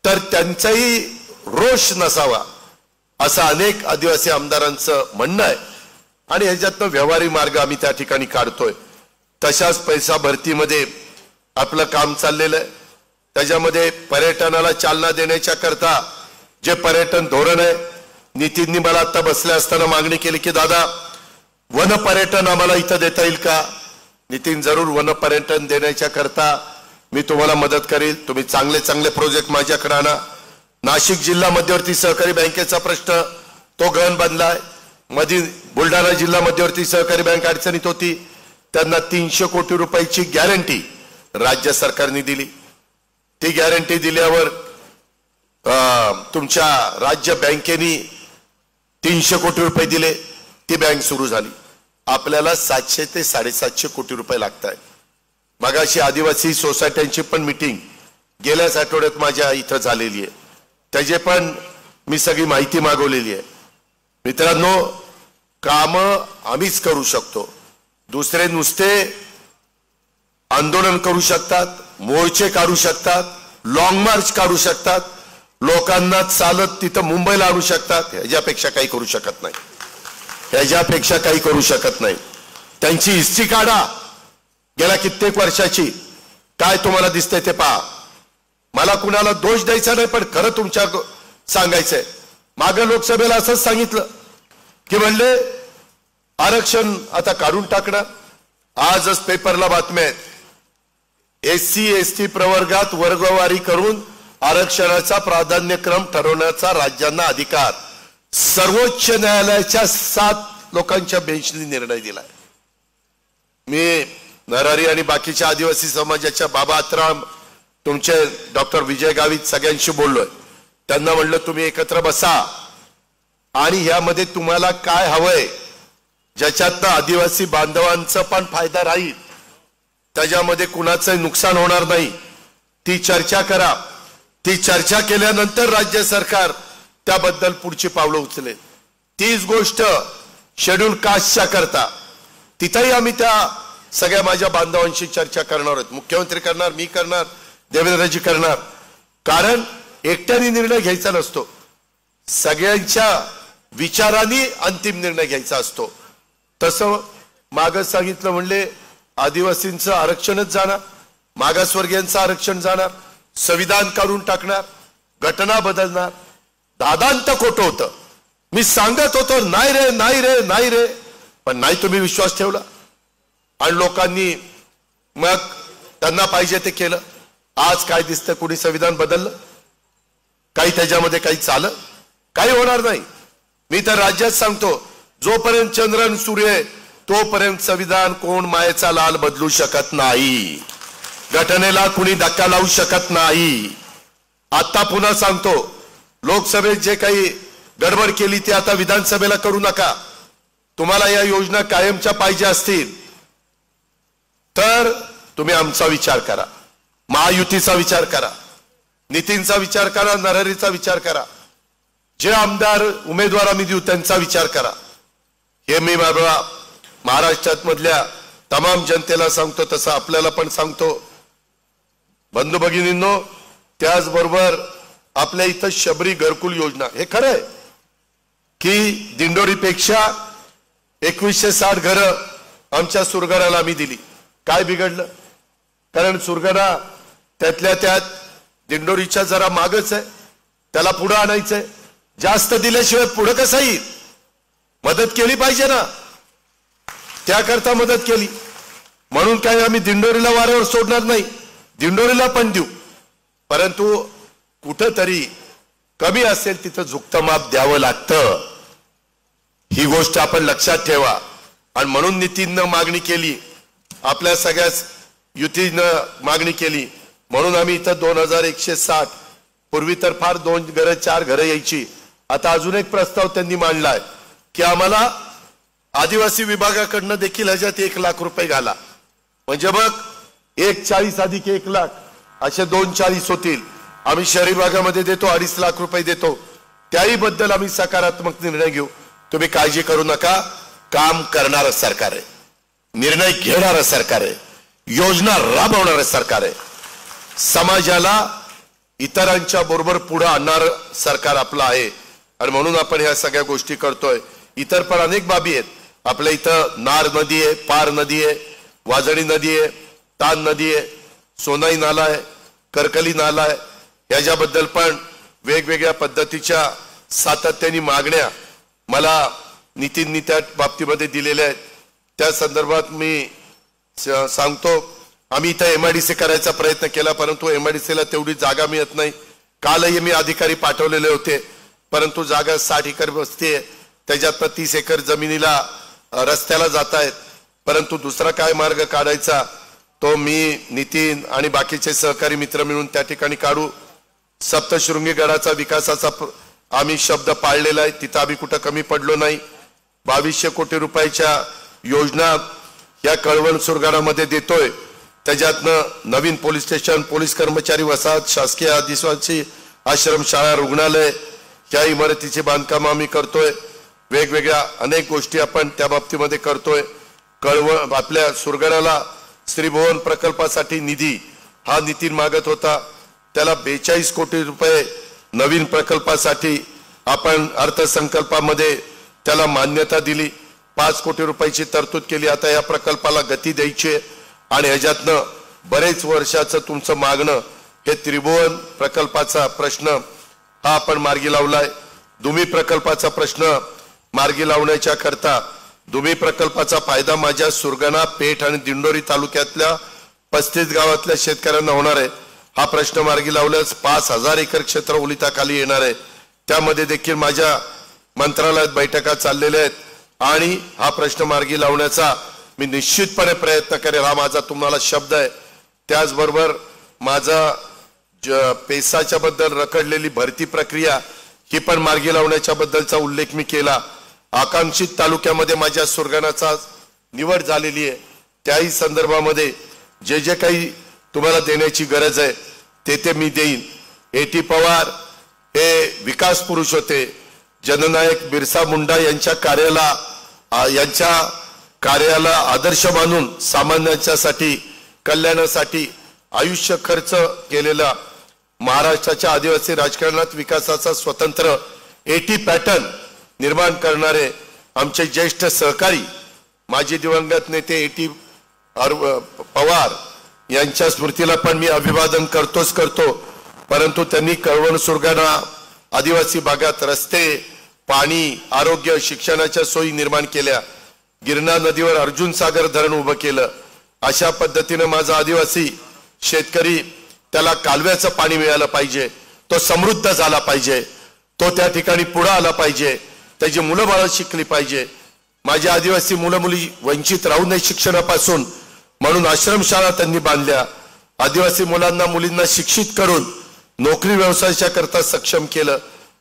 तर त्यांचाही रोष नसावा असं अनेक आदिवासी आमदारांचं म्हणणं आहे आणि ह्याच्यातनं व्यवहारी मार्ग आम्ही त्या ठिकाणी काढतोय. तशाच पैसा भरतीमध्ये आपलं काम चाललेलं आहे. त्याच्यामध्ये पर्यटनाला चालना देण्याच्या करता जे पर्यटन धोरण आहे, नितीननी मला आता बसल्या असताना मागणी केली की दादा वन पर्यटन आम्हाला इथं देता येईल का? नितीन, जरूर वन पर्यटन देण्याच्या करता मी तुम्हाला मदत करेल. तुम्ही चांगले चांगले प्रोजेक्ट माझ्याकडे आणा. नाशिक जिल्हा मध्यवर्ती सहकारी बँकेचा प्रश्न तो गहन बनलाय. मध्ये बुलढाणा जिल्हा मध्यवर्ती सहकारी बँक अडचणीत होती, त्यांना 300 कोटी रुपयाची गॅरंटी राज्य सरकारने दिली. ती गॅरंटी दिल्यावर तुमच्या राज्य बँकेने 300 कोटी रुपये दिले, ती बँक सुरू झाली. आपल्याला 700 ते 750 कोटी रुपये लागत आहेत. मगाशी आदिवासी सोसायट्यांची पण मीटिंग गेल्याच आठवड्यात माझ्या इथं झालेली आहे, त्याचे पण मी सगळी माहिती मागवलेली आहे. मित्रांनो, काम आम्हीच करू शकतो. दुसरे नुसते आंदोलन करू शकतात, मोर्चे काढू शकतात, लॉंग मार्च काढू शकतात, लोकांना चालत तिथं मुंबईला आणू शकतात. ह्याच्यापेक्षा काही करू शकत नाही. ह्याच्यापेक्षा काही करू शकत नाही. त्यांची हिस्ट्री काढा गेल्या कित्येक वर्षाची, काय तुम्हाला दिसतंय ते पहा. मला कुणाला दोष द्यायचा नाही, पण खरं तुमच्या सांगायचंय. मागे लोकसभेला असंच सांगितलं की म्हणले आरक्षण आता काढून टाकणार. आजच पेपरला बातम्या आहेत, SC ST प्रवर्गात वर्गवारी करून आरक्षणाचा प्राधान्यक्रम ठरवण्याचा राज्यांना अधिकार. सर्वोच्च न्यायालयाच्या 7 लोकांच्या बेंचने निर्णय दिलाय. मी नरहरी आणि बाकीच्या आदिवासी समाजाच्या बाबा आत्राम, तुमचे डॉक्टर विजय गावित सगळ्यांशी बोललोय. त्यांना म्हणलं तुम्ही एकत्र बसा आणि यामध्ये तुम्हाला काय हवंय ज्याच्यातनं आदिवासी बांधवांचा पण फायदा राहील, त्याच्यामध्ये कुणाचं नुकसान होणार नाही, ती चर्चा करा. ती चर्चा केल्यानंतर राज्य सरकार त्याबद्दल पुढची पावलं उचलेल. तीच गोष्ट शेड्यूल कास्टच्या करता तिथेही आम्ही त्या सगळ्या माझ्या बांधवांशी चर्चा करणार आहोत. मुख्यमंत्री करणार, मी करणार, देवेंद्रजी करणार. कारण एकट्याने निर्णय घ्यायचा नसतो, सगळ्यांच्या विचारांनी अंतिम निर्णय घ्यायचा असतो. तसं मागं सांगितलं म्हणले आदिवासींचं आरक्षणच जाणार, मागासवर्गीयांचं आरक्षण जाणार, संविधान काढून टाकणार, घटना बदलणार. दादांत खोटं होतं. मी सांगत होतो नाही रे नाही रे नाही रे, पण नाही तुम्ही विश्वास ठेवला आणि लोकांनी मग त्यांना पाहिजे ते केलं. आज काय दिसतं, कुणी संविधान बदललं? काही त्याच्यामध्ये काही चालं? काही होणार नाही. मी तर राज्यात सांगतो, जोपर्यंत चंद्रन सूर्य तोपर्यंत संविधान कोण मायेचा लाल बदलू शकत नाही. घटनेला कुणी धक्का लावू शकत नाही. आता पुन्हा सांगतो, लोकसभेत जे काही गडबड केली ती आता विधानसभेला करू नका. तुम्हाला या योजना कायमच्या पाहिजे असतील तर तुम्ही आमचा विचार करा, महायुतीचा विचार करा, नितीनचा विचार करा, नरहरीचा विचार करा, जे आमदार उमेदवार आम्ही देऊ त्यांचा विचार करा. हे मी महाराष्ट्रात मधल्या तमाम जनतेला सांगतो, तसं आपल्याला पण सांगतो. बंधू भगिनींनो, त्याचबरोबर आपल्या इथं शबरी घरकुल योजना, हे खरं आहे की दिंडोरीपेक्षा 2160 घरं आमच्या सुरगाराला आम्ही दिली. काय बिघडलं? कारण सुरगारा त्यातल्या त्यात दिंडोरीच्या जरा मागच आहे. त्याला पुढे आणायचंय. जास्त दिल्याशिवाय पुढे कसं येईल? मदत केली पाहिजे ना, त्याकरता मदत केली. म्हणून काय आम्ही दिंडोरीला वाऱ्यावर सोडणार नाही, दिंडोरीला पण देऊ, परंतु कुठंतरी कमी असेल तिथं झुकतं माप द्यावं लागतं. ही गोष्ट आपण लक्षात ठेवा. आणि म्हणून नितीननं मागणी केली, आपल्या सगळ्याच युतीनं मागणी केली. म्हणून आम्ही इथं 2160, पूर्वी तर फार 2 घरं 4 घरं यायची. आता अजून एक प्रस्ताव त्यांनी मांडलाय की आम्हाला आदिवासी विभागाकडनं देखील ह्याच्यात 1 लाख रुपये घाला. म्हणजे मग 140 अधिक 1 लाख असे 240 होतील. आम्ही शहरी भागामध्ये देतो 2.5 लाख रुपये देतो. त्याही बद्दल आम्ही सकारात्मक निर्णय घेऊ. तुम्ही काळजी करू नका. काम करणारं सरकार आहे, निर्णय घेणारं सरकार आहे, योजना राबवणारं सरकार आहे, समाजाला इतरांच्या बरोबर पुढे आणणारं सरकार आपलं आहे. आणि म्हणून आपण ह्या सगळ्या गोष्टी करतोय. इतर पण अनेक बाबी आहेत. आपल्या इथं नार नदी आहे, पार नदी आहे, वाजणी नदी आहे, तान नदी आहे, सोनाई नाला आहे, करकली नाला आहे. याच्याबद्दल पण वेगवेगळ्या पद्धतीच्या सातत्याने मागण्या मला नितीननी त्या बाबतीमध्ये दिलेल्या आहेत. त्या संदर्भात मी सांगतो, आम्ही इथं MIDC करायचा प्रयत्न केला, परंतु MIDCला तेवढी जागा मिळत नाही. कालही मी अधिकारी पाठवलेले होते, परंतु जागा 60 एकर बसते, त्याच्यातनं 30 एकर जमिनीला रस्त्याला जात आहेत. परंतु दुसरा काय मार्ग काढायचा तो मी, नितीन आणि बाकीचे सहकारी मित्र मिळून त्या ठिकाणी काढू. सप्तशृंगी गडाचा विकासाचा आम्ही शब्द पाळलेला आहे, तिथं आम्ही कुठं कमी पडलो नाही. 2200 कोटी रुपयाच्या योजना या कळवण सुरगाडामध्ये देतोय. त्याच्यातनं नवीन पोलीस स्टेशन, पोलीस कर्मचारी वसाहत, शासकीय आदिवासी आश्रम शाळा, रुग्णालय या इमारतीचे बांधकाम आम्ही करतोय. वेगवेगळ्या अनेक गोष्टी आपण त्या बाबतीमध्ये करतोय. कळवण आपल्या सुरगाडाला श्रीभुवन प्रकल्पासाठी निधी हा नितीन मागत होता, त्याला 42 कोटी रुपये नवीन प्रकल्पासाठी आपण अर्थसंकल्पामध्ये त्याला मान्यता दिली. 5 कोटी रुपयाची तरतूद केली. आता या प्रकल्पाला गती द्यायची आणि ह्याच्यातनं बरेच वर्षाचं तुमचं मागणं हे त्रिभुवन प्रकल्पाचा प्रश्न हा आपण मार्गी लावलाय. दुमी प्रकल्पाचा प्रश्न मार्गी लावण्याच्या करता दुमी प्रकल्पाचा फायदा माझ्या सुरगाणा, पेठ आणि दिंडोरी तालुक्यातल्या 35 गावातल्या शेतकऱ्यांना होणार आहे. हा प्रश्न मार्गी लावल्यास 5000 एकर क्षेत्र ओलिताखाली येणार आहे. त्यामध्ये देखील माझ्या मंत्रालयात बैठका चाललेल्या आहेत आणि हा प्रश्न मार्गी लावण्याचा मी निश्चितपणे प्रयत्न करेल, हा माझा तुम्हाला शब्द आहे. त्याचबरोबर माझा पेसाच्या बद्दल रखडलेली भरती प्रक्रिया ही पण मार्गी लावण्याच्या बद्दलचा उल्लेख मी केला. आकांक्षित तालुक्यामध्ये माझ्या सुरगाणाचा निवड झालेली आहे. त्याही संदर्भामध्ये जे जे काही तुम्हाला देण्याची गरज आहे ते मी देईन. A.T. पवार हे विकास पुरुष होते. जननायक बिरसा मुंडा यांच्या कार्याला आदर्श मानून सामान्यांच्यासाठी कल्याणासाठी आयुष्य खर्च केलेला महाराष्ट्राच्या आदिवासी राजकारणात विकासाचा स्वतंत्र A.T. पॅटर्न निर्माण करणारे आमचे ज्येष्ठ सहकारी माजी दिवंगत नेते A.T. पवार यांच्या स्मृतीला पण मी अभिवादन करतो. परंतु त्यांनी कळवण सुरगाणा आदिवासी भागात रस्ते, पाणी, आरोग्य, शिक्षणाच्या सोयी निर्माण केल्या. गिरणा नदीवर अर्जुन सागर धरण उभं केलं. अशा पद्धतीने माझा आदिवासी शेतकरी त्याला कालव्याचं पाणी मिळालं पाहिजे, तो समृद्ध झाला पाहिजे, तो त्या ठिकाणी पुढे आला पाहिजे, त्याची मुलं बाळं शिकली पाहिजे. माझ्या आदिवासी मुलं मुली वंचित राहू नये शिक्षणापासून म्हणून आश्रमशाळा त्यांनी बांधल्या. आदिवासी मुलांना मुलींना शिक्षित करून नोकरी व्यवसायाच्या करता सक्षम केलं.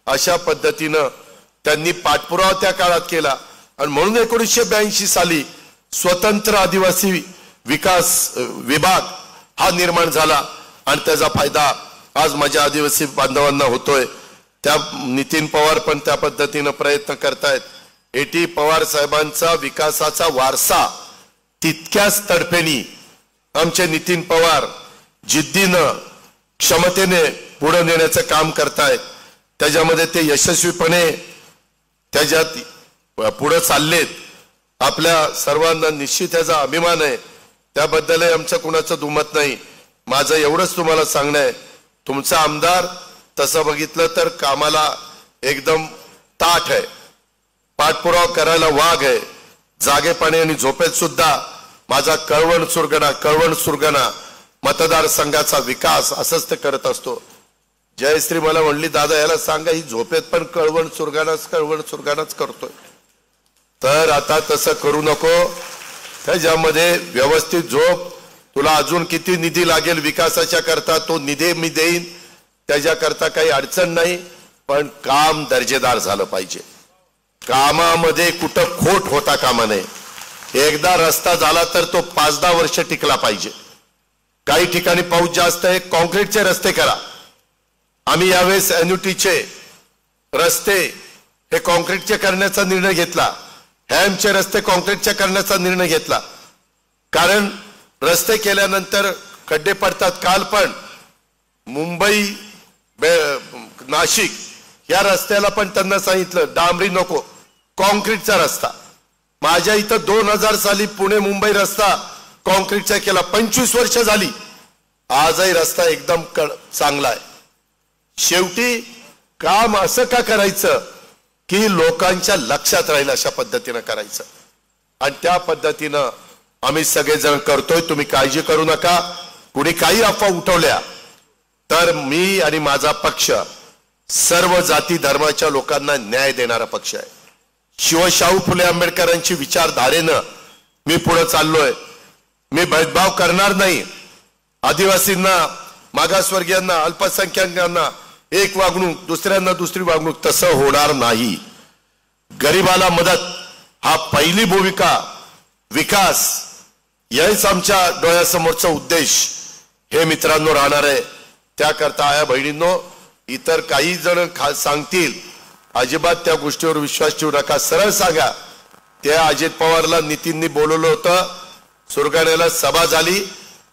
अशा पद्धतीनं त्यांनी पाठपुरावा त्या काळात केला आणि म्हणून 1982 साली स्वतंत्र आदिवासी विकास विभाग हा निर्माण झाला आणि त्याचा फायदा आज माझ्या आदिवासी बांधवांना होतोय. त्या नितीन पवार पण त्या पद्धतीनं प्रयत्न करतायत. A.T. पवार साहेबांचा विकासाचा वारसा तितक्याच तडफेनी आमचे नितीन पवार जिद्दीनं क्षमतेने पुढे नेण्याचं काम करतायत. त्याच्यामध्ये ते यशस्वीपणे त्याच्यात पुढे चाललेत. आपल्या सर्वांना निश्चित याचा अभिमान आहे, त्याबद्दलही आमचं कुणाचं दुमत नाही. माझं एवढंच तुम्हाला सांगणं आहे, तुमचा आमदार तसं बघितलं तर कामाला एकदम ताठ आहे, पाठपुरावा करायला वाघ आहे, जागेपणी आणि झोपेत सुद्धा माझा कळवण सुरगणा मतदारसंघाचा विकास असंच ते करत असतो. जयश्री मला म्हणली, दादा याला सांगा ही झोपेत पण कळवण सुरगाणाच करतोय. तर आता तसं करू नको, त्याच्यामध्ये व्यवस्थित झोप. तुला अजून किती निधी लागेल विकासाच्या करता तो निधी मी देईन, त्याच्याकरता काही अडचण नाही, पण काम दर्जेदार झालं पाहिजे. कामामध्ये कुठं खोट होता कामा नये. एकदा रस्ता झाला तर तो 5-10 वर्ष टिकला पाहिजे. काही ठिकाणी पाऊस जास्त आहे, कॉन्क्रीटचे रस्ते करा. आम्ही यावेळेस एन्युटीचे रस्ते हे कॉन्क्रीटचे करण्याचा निर्णय घेतला, हॅमचे रस्ते कॉन्क्रीटचे करण्याचा निर्णय घेतला. कारण रस्ते केल्यानंतर खड्डे पडतात. काल पण मुंबई नाशिक या रस्त्याला पण त्यांना सांगितलं डांबरी नको, कॉन्क्रीटचा रस्ता. माझ्या इथं 2000 साली पुणे मुंबई रस्ता कॉन्क्रीटचा केला, 25 वर्ष झाली, आजही रस्ता एकदम चांगला आहे. शेवटी काम असं का करायचं की लोकांच्या लक्षात राहील अशा पद्धतीनं करायचं, आणि त्या पद्धतीनं आम्ही सगळेजण करतोय. तुम्ही काळजी करू नका. कुणी काही अफवा उठवल्या तर मी आणि माझा पक्ष सर्व जाती धर्माच्या लोकांना न्याय देणारा पक्ष आहे. शिवशाहू फुले आंबेडकरांची विचारधारेनं मी पुढे चाललोय. मी भेदभाव करणार नाही. आदिवासींना, मागासवर्गीयांना, अल्पसंख्याकांना एक वागणूक, दुसऱ्यांना दुसरी वागणूक, तसं होणार नाही. गरीबाला मदत हा पहिली भूमिका, विकास याच आमच्या डोळ्यासमोरचा उद्देश हे मित्रांनो राहणार आहे. त्याकरता आया बहिणींनो, इतर काही जण सांगतील अजिबात त्या गोष्टीवर विश्वास ठेवू नका. सरळ सांगा. त्या अजित पवारला नितीननी बोलवलं होतं, सुरगाण्याला सभा झाली,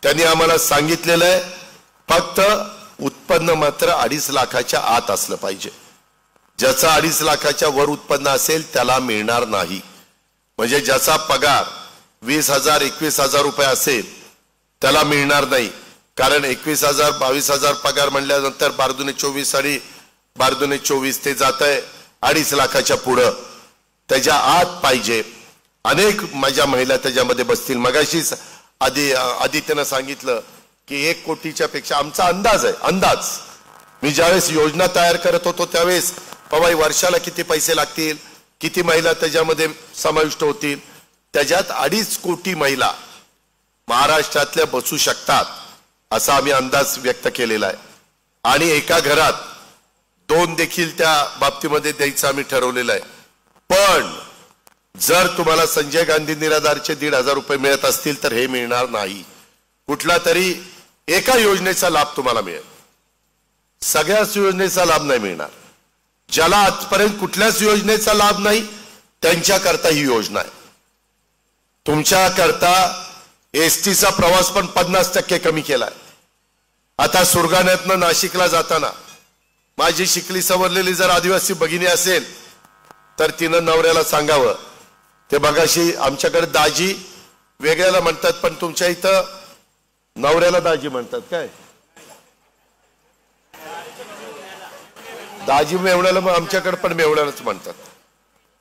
त्यांनी आम्हाला सांगितलेलं आहे फक्त उत्पन्न मात्र 2.5 लाखाच्या आत असलं पाहिजे. ज्याचा 2.5 लाखाच्या वर उत्पन्न असेल त्याला मिळणार नाही. म्हणजे ज्याचा पगार 20,000 21,000 रुपये असेल त्याला मिळणार नाही. कारण 21,000 22,000 पगार म्हणल्यानंतर 12×24 आणि 12×24 ते जात आहे 2.5 लाखाच्या पुढं. त्याच्या आत पाहिजे. अनेक माझ्या महिला त्याच्यामध्ये बसतील. मगाशीच आदित्यनं सांगितलं की 1 कोटीच्या पेक्षा आमचा अंदाज आहे. अंदाज मी ज्यावेळेस योजना तयार करत होतो त्यावेळेस पवाई वर्षाला किती पैसे लागतील, किती महिला त्याच्यामध्ये समाविष्ट होतील, त्याच्यात 2.5 कोटी महिला महाराष्ट्रातल्या बसू शकतात असा आम्ही अंदाज व्यक्त केलेला आहे. आणि एका घरात 2 देखील त्या बाबतीमध्ये द्यायचं आम्ही ठरवलेलं आहे. पण जर तुम्हाला संजय गांधी निराधारचे 1,500 रुपये मिळत असतील तर हे मिळणार नाही. कुठला तरी एका योजनेचा लाभ तुम्हाला मिळेल, सगळ्याच योजनेचा लाभ नाही मिळणार. ज्याला आजपर्यंत कुठल्याच योजनेचा लाभ नाही त्यांच्याकरता ही योजना आहे. तुमच्याकरता एसटीचा प्रवास पण 50% कमी केलाय. आता सुरगाण्यातनं नाशिकला जाताना माझी शिकली सवरलेली जर आदिवासी भगिनी असेल तर तिनं नवऱ्याला सांगावं, ते बघाशी आमच्याकडे दाजी वेगळ्याला म्हणतात पण तुमच्या इथं नवऱ्याला दाजी म्हणतात काय? दाजी मेवण्याला मग आमच्याकडे पण मेवण्यालाच म्हणतात.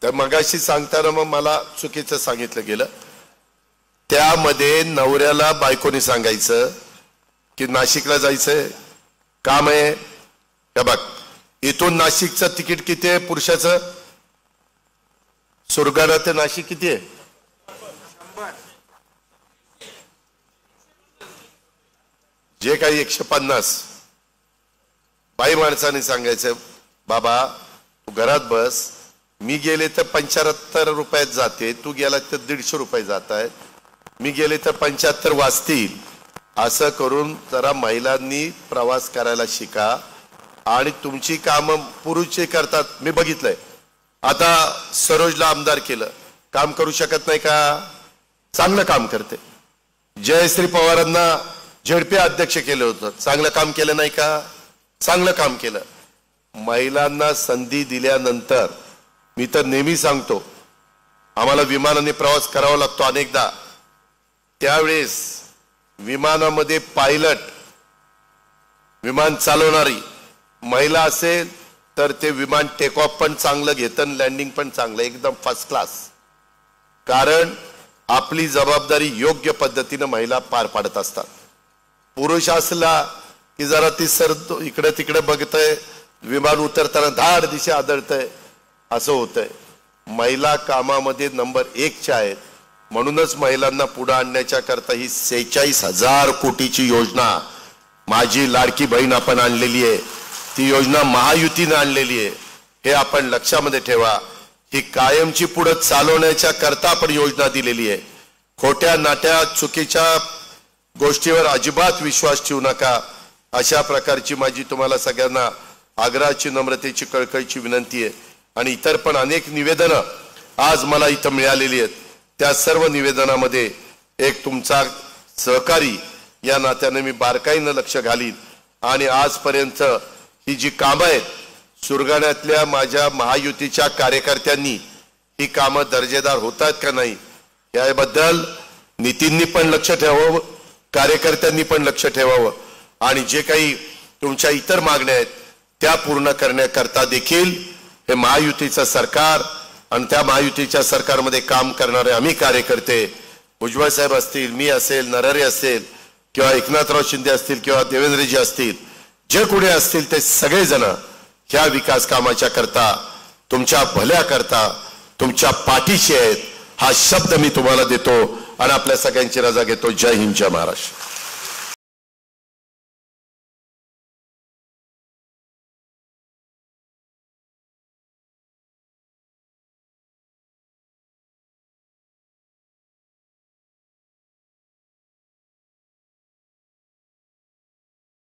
तर मगाशी सांगताना मग मला चुकीचं सांगितलं गेलं. त्यामध्ये नवऱ्याला बायकोनी सांगायचं की नाशिकला जायचंय, काम आहे. हे बघ, इथून नाशिकचं तिकीट किती आहे पुरुषाचं? सुरगाणा ते नाशिक किती आहे? 100. जे काही 150. बाई माणसाने सांगायचं, बाबा तू घरात बस, मी गेले तर 75 रुपयात जाते, तू गेला तर 150 रुपये जात आहेत, मी गेले तर 75 वाचतील. असं करून जरा महिलांनी प्रवास करायला शिका. आणि तुमची कामं पुरुषे करतात, मी बघितलंय. आता सरोजला आमदार केलं, काम करू शकत नाही का? चांगलं काम करते. जयश्री पवारांना झेडपी अध्यक्ष केलं होतं, चांगलं काम केलं नाही का? चांगलं काम केलं. महिलांना संधी दिल्यानंतर मी तर नेहमी सांगतो, आम्हाला विमानाने प्रवास करावा लागतो अनेकदा. त्यावेळेस विमानामध्ये पायलट, विमान चालवणारी महिला असेल तर ते विमान टेक ऑफ पण चांगलं घेतं, लँडिंग पण चांगलं, एकदम फर्स्ट क्लास. कारण आपली जबाबदारी योग्य पद्धतीने महिला पार पाडत असतात. पुरुष असला की जरा ती इकडे तिकडे बघतय, विमान उतरताना धाड दिशा आदळतय, असं होतंय. महिला कामामध्ये नंबर 1च्या आहेत. म्हणूनच महिलांना पुढे आणण्याच्या करता ही 46,000 कोटीची योजना माझी लाडकी बहीण आपण आणलेली आहे. ती योजना महायुतीने आणलेली आहे, हे आपण लक्षामध्ये ठेवा. ही कायमची पुढे चालवण्याच्या करता आपण योजना दिलेली आहे. खोट्या नाट्या चुकीच्या गोष्टीवर अजिबात विश्वास ठेवू नका. अशा प्रकारची माझी तुम्हाला सगळ्यांना आग्रहाची, नम्रतेची, कळकळीची विनंती आहे. आणि इतर पण अनेक निवेदनं आज मला इथं मिळालेली आहेत. त्या सर्व निवेदनामध्ये एक तुमचा सहकारी या नात्याने मी बारकाईनं लक्ष घालीन. आणि आजपर्यंत ही जी कामं आहेत, सुरगाण्यातल्या माझ्या महायुतीच्या कार्यकर्त्यांनी ही कामं दर्जेदार होत आहेत का नाही याबद्दल नितीननी पण लक्ष ठेवावं, कार्यकर्त्यांनी पण लक्ष ठेवावं. आणि जे काही तुमच्या इतर मागण्या आहेत त्या पूर्ण करण्याकरता देखील हे महायुतीचं सरकार आणि त्या महायुतीच्या सरकारमध्ये काम करणारे आम्ही कार्यकर्ते, भुजबळ साहेब असतील, मी असेल, नरहरे असेल किंवा एकनाथराव शिंदे असतील किंवा देवेंद्रजी असतील, जे कुठे असतील ते सगळेजण ह्या विकास कामाच्या करता, तुमच्या भल्या करता तुमच्या पाठीशी आहेत. हा शब्द मी तुम्हाला देतो आणि आपल्या सगळ्यांची रजा घेतो. जय हिंद, जय महाराष्ट्र.